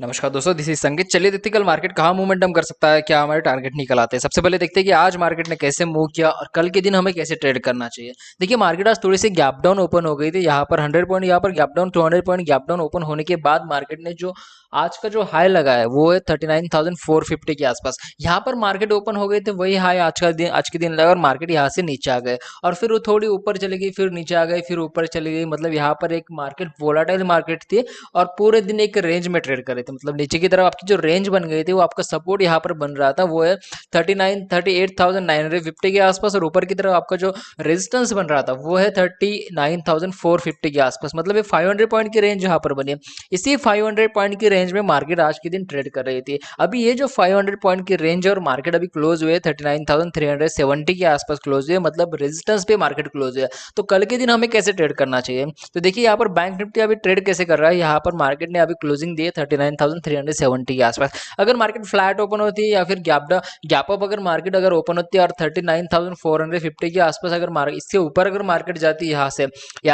नमस्कार दोस्तों, this is संगीत। चलिए देखते हैं कल मार्केट कहाँ मूवमेंटम कर सकता है, क्या हमारे टारगेट निकल आते हैं। सबसे पहले देखते हैं कि आज मार्केट ने कैसे मूव किया और कल के दिन हमें कैसे ट्रेड करना चाहिए। देखिए मार्केट आज थोड़ी सी गैप डाउन ओपन हो गई थी, यहाँ पर 100 पॉइंट यहाँ पर gap down 200 point gap down open होने के बाद मार्केट ने जो आज का जो हाई लगा है वो है 39,450 के आसपास। यहाँ पर मार्केट ओपन हो गए थे, वही हाई आज के दिन लगा और मार्केट यहाँ से नीचे आ गए और फिर वो थोड़ी ऊपर चली गई, फिर नीचे आ गई, फिर ऊपर चली गई। मतलब यहाँ पर एक मार्केट वोलाटाइल मार्केट थी और पूरे दिन एक रेंज में ट्रेड कर रहे थे। मतलब नीचे की तरफ आपकी जो रेंज बन गई थी वो आपका सपोर्ट यहाँ पर बन रहा था, वो है 38,950 के आसपास और ऊपर की तरफ आपका जो रेजिस्टेंस बन रहा था वो है 39,450 के आसपास। मतलब ये 500 पॉइंट की रेंज यहाँ पर बनी। इसी 500 पॉइंट की रेंज में मार्केट आज के दिन ट्रेड कर रही थी। अभी ये जो 500 पॉइंट की रेंज है और मार्केट अभी क्लोज हुए 39,370 के आसपास क्लोज हुए, मतलब रेजिस्टेंस पे मार्केट क्लोज हुआ। तो कल के दिन हमें कैसे ट्रेड करना चाहिए? तो देखिए यहाँ पर बैंक निफ्टी अभी ट्रेड कैसे कर रहा है। यहाँ पर मार्केट ने अभी क्लोजिंग दी है 39,370 के आसपास। अगर मार्केट फ्लैट ओपन होती है या फिर गैप अप अगर मार्केट अगर ओपन होती है और 39,450 के आसपास अगर मार्केट इससे ऊपर अगर मार्केट जाती है यहाँ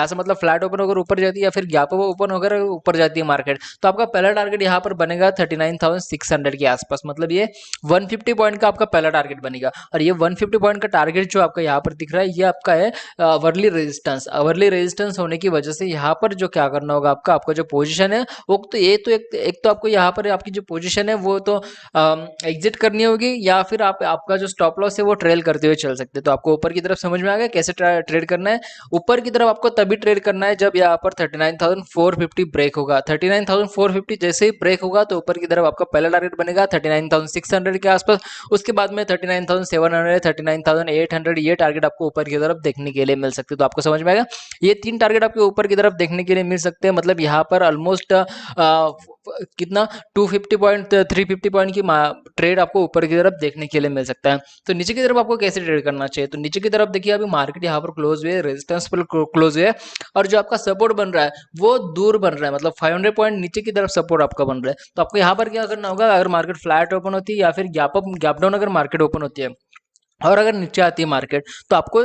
से मतलब फ्लैट ओपन होकर ऊपर जाती है या फिर गैप अप ओपन होकर ऊपर जाती है मार्केट, तो आपका पहला टारगेट यहाँ पर बनेगा 39,600 के आसपास। मतलब ये 150 पॉइंट का आपका पहला टारगेट बनेगा और ये 150 पॉइंट का टारगेट जो आपका यहाँ पर दिख रहा है ये आपका है अवर्ली रेजिस्टेंस होने की वजह से यहाँ पर जो क्या करना होगा आपका जो पोजीशन है वो तो ये तो एक तो आपको यहाँ पर आपकी जो पोजीशन है वो तो एग्जिट करनी होगी या फिर आपका जो स्टॉप लॉस है वो ट्रेल करते हुए चल सकते हैं। तो आपको ऊपर की तरफ समझ में आ गया कैसे ट्रेड करना है। ऊपर की तरफ आपको तभी ट्रेड करना है जब यहाँ पर 39,450 ब्रेक होगा। 39,450 जैसे ही ब्रेक होगा तो ऊपर की तरफ आपका पहला टारगेट बनेगा 39,600 के आसपास। उसके बाद में 39,700 39,800 ये टारगेट आपको ऊपर की तरफ देखने के लिए मिल सकते हैं। तो आपको समझ में आएगा ये तीन टारगेट आपके ऊपर की तरफ देखने के लिए मिल सकते हैं। मतलब यहाँ पर ऑलमोस्ट कितना 250 पॉइंट 350 पॉइंट की ट्रेड आपको ऊपर की तरफ देखने के लिए मिल सकता है। तो नीचे की तरफ आपको कैसे ट्रेड करना चाहिए? तो नीचे की तरफ देखिए अभी मार्केट यहाँ पर क्लोज हुए, रेजिस्टेंस पर क्लोज हुए और जो आपका सपोर्ट बन रहा है वो दूर बन रहा है। मतलब 500 पॉइंट नीचे की तरफ सपोर्ट आपका बन रहा है। तो आपको यहाँ पर क्या करना होगा, अगर मार्केट फ्लैट ओपन होती है या फिर गैप डाउन अगर मार्केट ओपन होती है और अगर नीचे आती है मार्केट तो आपको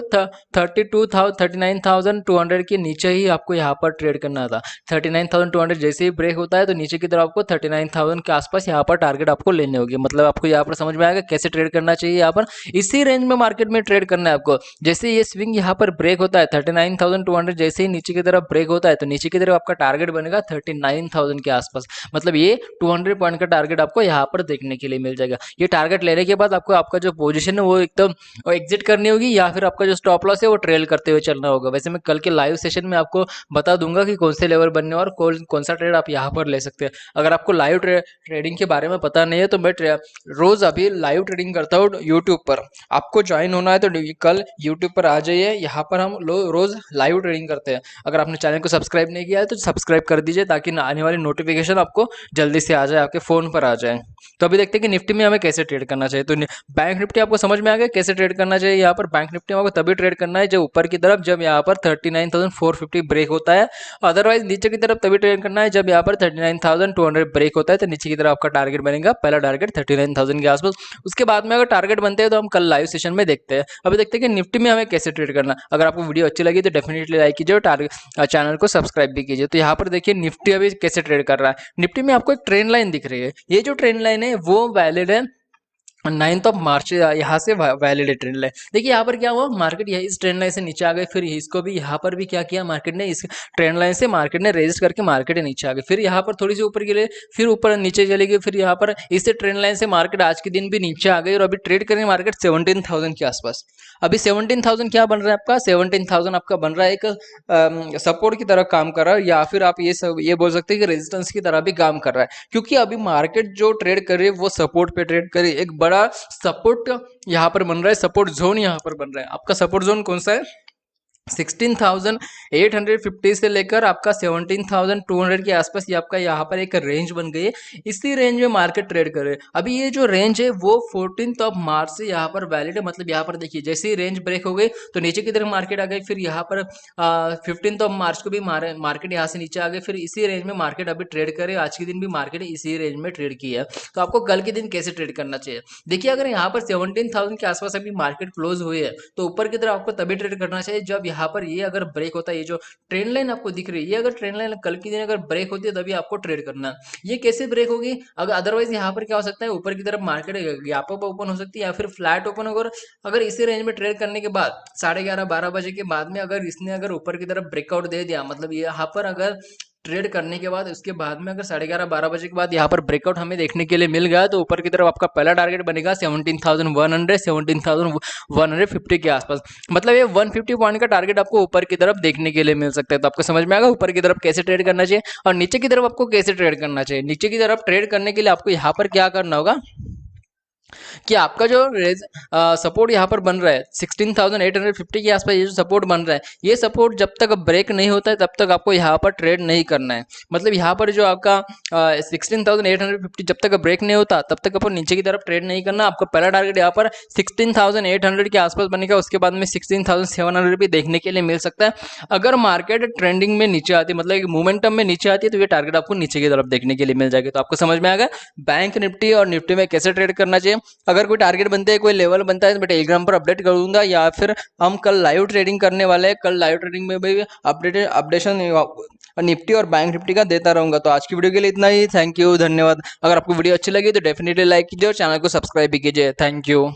39,200 के नीचे ही आपको यहाँ पर ट्रेड करना था। 39,200 जैसे ही ब्रेक होता है तो नीचे की तरफ आपको 39,000 के आसपास यहाँ पर टारगेट आपको लेने होगी। मतलब आपको यहाँ पर समझ में आएगा कैसे ट्रेड करना चाहिए। यहाँ पर इसी रेंज में मार्केट में ट्रेड करना है आपको। जैसे ये स्विंग यहाँ पर ब्रेक होता है 39,200 जैसे ही नीचे की तरफ ब्रेक होता है तो नीचे की तरफ आपका टारगेट बनेगा 39,000 के आसपास। मतलब ये 200 पॉइंट का टारगेट आपको यहाँ पर देखने के लिए मिल जाएगा। ये टारगेट लेने के बाद आपको आपका जो पोजीशन है वो एकदम एग्जिट करनी होगी या फिर आपका जो स्टॉप लॉस है वो ट्रेल करते हुए चलना होगा। वैसे मैं कल के लाइव सेशन में आपको बता दूंगा कि कौन से लेवल बनने और कौन सा ट्रेड आप यहाँ पर ले सकते हैं। अगर आपको लाइव ट्रेडिंग के बारे में पता नहीं है तो मैं रोज अभी लाइव ट्रेडिंग करता हूँ यूट्यूब पर। आपको ज्वाइन होना है तो कल यूट्यूब पर आ जाइए, यहाँ पर हम रोज लाइव ट्रेडिंग करते हैं। अगर आपने चैनल को सब्सक्राइब नहीं किया है तो सब्सक्राइब कर दीजिए ताकि आने वाली नोटिफिकेशन आपको जल्दी से आ जाए, आपके फोन पर आ जाए। तो अभी देखते हैं कि निफ्टी में हमें कैसे ट्रेड करना चाहिए। तो बैंक निफ्टी आपको समझ में आ गया कैसे ट्रेड करना चाहिए। यहाँ पर बैंक निफ्टी में आपको तभी ट्रेड करना है जब ऊपर की तरफ जब यहाँ पर 39,450 ब्रेक होता है। अदरवाइज नीचे की तरफ तभी ट्रेड करना है जब यहाँ पर 39,200 ब्रेक होता है। तो नीचे की तरफ आपका टारगेट बनेगा पहला टारगेट 39,000 के आसपास। उसके बाद में अगर टारगेट बनते हैं तो हम कल लाइव सेशन में देखते हैं। अभी देखते हैं कि निफ्टी में हमें कैसे ट्रेड करना। अगर आपको वीडियो अच्छी लगी तो डेफिनेटली लाइक कीजिए और चैनल को सब्सक्राइब भी कीजिए। तो यहाँ पर देखिए निफ्टी अभी कैसे ट्रेड कर रहा है। निफ्टी में आपको एक ट्रेंड लाइन दिख रही है। ये जो ट्रेंड लाइन है वो वैलिड है 9th ऑफ मार्च यहाँ से वैलिड ट्रेंड लाइन। देखिए यहाँ पर क्या हुआ, मार्केट यही इस ट्रेंड लाइन से नीचे आ गई, फिर इसको भी यहाँ पर भी क्या किया मार्केट ने, इस ट्रेंड लाइन से मार्केट ने रेजिस्ट करके मार्केट नीचे आ गई। फिर यहाँ पर थोड़ी सी ऊपर के लिए फिर ऊपर नीचे चली गई, फिर यहाँ पर इस ट्रेंड लाइन से मार्केट आज के दिन भी नीचे आ गई और अभी ट्रेड करेंगे मार्केट 17,000 के आसपास। अभी 17,000 क्या बन रहा है आपका, 17,000 आपका बन रहा है एक सपोर्ट की तरह काम कर रहा है या फिर आप ये बोल सकते हैं कि रेजिस्टेंस की तरह भी काम कर रहा है। क्योंकि अभी मार्केट जो ट्रेड कर रही है वो सपोर्ट पे ट्रेड कर रही है। एक बड़ा सपोर्ट यहाँ पर बन रहा है, सपोर्ट जोन यहाँ पर बन रहा है। आपका सपोर्ट जोन कौन सा है, 16,850 से लेकर आपका 17,200 के आसपास ये आपका यहाँ पर एक रेंज बन गई है। इसी रेंज में मार्केट ट्रेड कर रहे हैं। अभी ये जो रेंज है वो 14th ऑफ मार्च से यहाँ पर वैलिड है। मतलब यहाँ पर देखिए जैसे ही रेंज ब्रेक हो गई तो नीचे की तरफ मार्केट आ गई, फिर यहाँ पर 15th ऑफ मार्च को भी मार्केट यहाँ से नीचे आ गई, फिर इसी रेंज में मार्केट अभी ट्रेड करे। आज के दिन भी मार्केट इसी रेंज में ट्रेड की है। तो आपको कल के दिन कैसे ट्रेड करना चाहिए, देखिए अगर यहाँ पर 17,000 के आसपास अभी मार्केट क्लोज हुई है तो ऊपर की तरफ आपको तभी ट्रेड करना चाहिए जब यहाँ पर ये अगर ब्रेक होता है, ये जो ट्रेंड लाइन आपको दिख रही है, ये अगर ट्रेंड लाइन कल के दिन अगर ब्रेक होती है तभी आपको ट्रेड करना है। ये कैसे ब्रेक होगी? अगर अदरवाइज यहाँ पर क्या हो सकता है, ऊपर की तरफ मार्केट गैप अप ओपन हो सकती है या फिर फ्लैट ओपन होकर अगर इसी रेंज में ट्रेड करने के बाद 11:30-12 बजे के बाद में अगर इसने अगर ऊपर की तरफ ब्रेकआउट दे दिया, मतलब यहाँ पर अगर ट्रेड करने के बाद उसके बाद में अगर 11:30-12 बजे के बाद यहाँ पर ब्रेकआउट हमें देखने के लिए मिल गया, तो ऊपर की तरफ आपका पहला टारगेट बनेगा 17,100 17,150 के आसपास। मतलब ये 150 पॉइंट का टारगेट आपको ऊपर की तरफ देखने के लिए मिल सकता है। तो आपको समझ में आएगा ऊपर की तरफ कैसे ट्रेड करना चाहिए और नीचे की तरफ आपको कैसे ट्रेड करना चाहिए। नीचे की तरफ ट्रेड करने के लिए आपको यहाँ पर क्या करना होगा कि आपका जो सपोर्ट यहाँ पर बन रहा है 16,850 के आसपास, ये जो सपोर्ट बन रहा है, ये सपोर्ट जब तक ब्रेक नहीं होता है तब तक आपको यहाँ पर ट्रेड नहीं करना है। मतलब यहाँ पर जो आपका 16,850 जब तक ब्रेक नहीं होता तब तक आपको नीचे की तरफ ट्रेड नहीं करना। आपका पहला टारगेट यहाँ पर 16,800 के आसपास बनेगा, उसके बाद में 16,700 भी देखने के लिए मिल सकता है। अगर मार्केट ट्रेंडिंग में नीचे आती है, मतलब मोमेंटम में नीचे आती है, तो ये टारगेट आपको नीचे की तरफ देखने के लिए मिल जाएगा। तो आपको समझ में आएगा बैंक निफ्टी और निफ्टी में कैसे ट्रेड करना चाहिए। अगर कोई टारगेट बनते हैं, कोई लेवल बनता है, तो मैं टेलीग्राम पर अपडेट कर दूंगा, या फिर हम कल लाइव ट्रेडिंग करने वाले हैं। कल लाइव ट्रेडिंग में भी अपडेशन निफ्टी और बैंक निफ्टी का देता रहूंगा। तो आज की वीडियो के लिए इतना ही। थैंक यू, धन्यवाद। अगर आपको वीडियो अच्छी लगी तो डेफिनेटली लाइक कीजिए और चैनल को सब्सक्राइब भी कीजिए। Thank you.